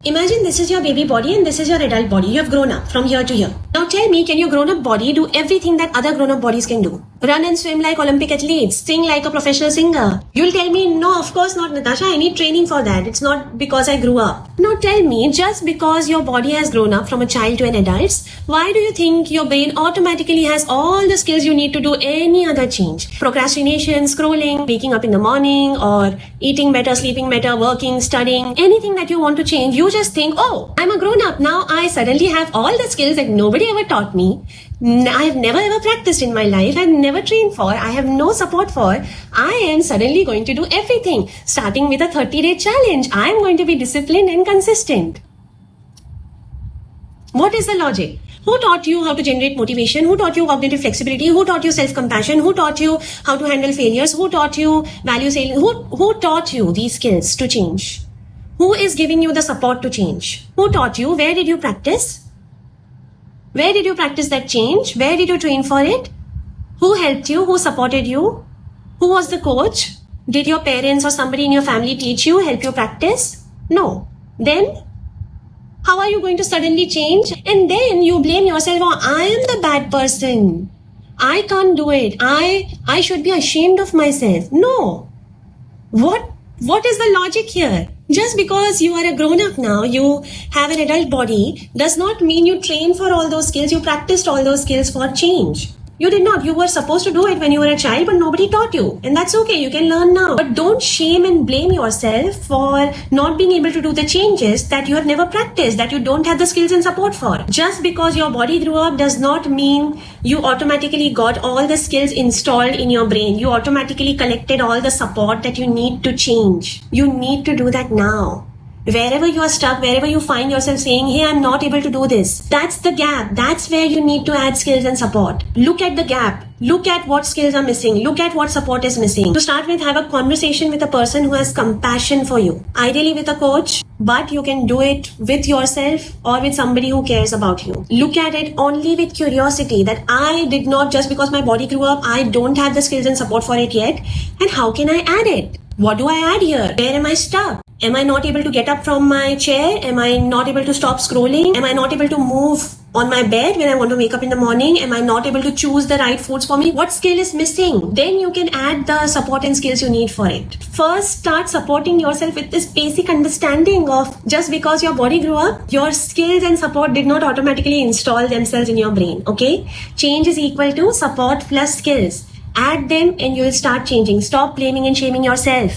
Imagine this is your baby body and this is your adult body. You have grown up from here to here. Now tell me, can your grown-up body do everything that other grown-up bodies can do? Run and swim like Olympic athletes, sing like a professional singer. You'll tell me, no, of course not, Natasha. I need training for that. It's not because I grew up. Now tell me, just because your body has grown up from a child to an adult, why do you think your brain automatically has all the skills you need to do any other change? Procrastination, scrolling, waking up in the morning, or eating better, sleeping better, working, studying, anything that you want to change, you just think, oh, I'm a grown-up now. I suddenly have all the skills that nobody ever taught me. I have never ever practiced in my life. I've never trained for. I have no support for. I am suddenly going to do everything. Starting with a 30-day challenge. I am going to be disciplined and consistent. What is the logic? Who taught you how to generate motivation? Who taught you cognitive flexibility? Who taught you self-compassion? Who taught you how to handle failures? Who taught you value sailing? Who taught you these skills to change? Who is giving you the support to change? Who taught you? Where did you practice? Where did you practice that change? Where did you train for it? Who helped you? Who supported you? Who was the coach? Did your parents or somebody in your family teach you, help you practice? No. Then, how are you going to suddenly change? And then you blame yourself, oh, I am the bad person. I can't do it. I should be ashamed of myself. No. What is the logic here? Just because you are a grown-up now, you have an adult body, does not mean you train for all those skills, you practiced all those skills for change. You did not. You were supposed to do it when you were a child, but nobody taught you. And that's okay. You can learn now. But don't shame and blame yourself for not being able to do the changes that you have never practiced, that you don't have the skills and support for. Just because your body grew up does not mean you automatically got all the skills installed in your brain. You automatically collected all the support that you need to change. You need to do that now. Wherever you are stuck, wherever you find yourself saying, hey, I'm not able to do this, that's the gap. That's where you need to add skills and support. Look at the gap. Look at what skills are missing. Look at what support is missing. To start with, have a conversation with a person who has compassion for you. Ideally with a coach, but you can do it with yourself or with somebody who cares about you. Look at it only with curiosity that I did not, just because my body grew up, I don't have the skills and support for it yet. And how can I add it? What do I add here? Where am I stuck? Am I not able to get up from my chair? Am I not able to stop scrolling? Am I not able to move on my bed when I want to wake up in the morning? Am I not able to choose the right foods for me? What skill is missing? Then you can add the support and skills you need for it. First, start supporting yourself with this basic understanding of just because your body grew up, your skills and support did not automatically install themselves in your brain. Okay? Change is equal to support plus skills. Add them and you will start changing. Stop blaming and shaming yourself.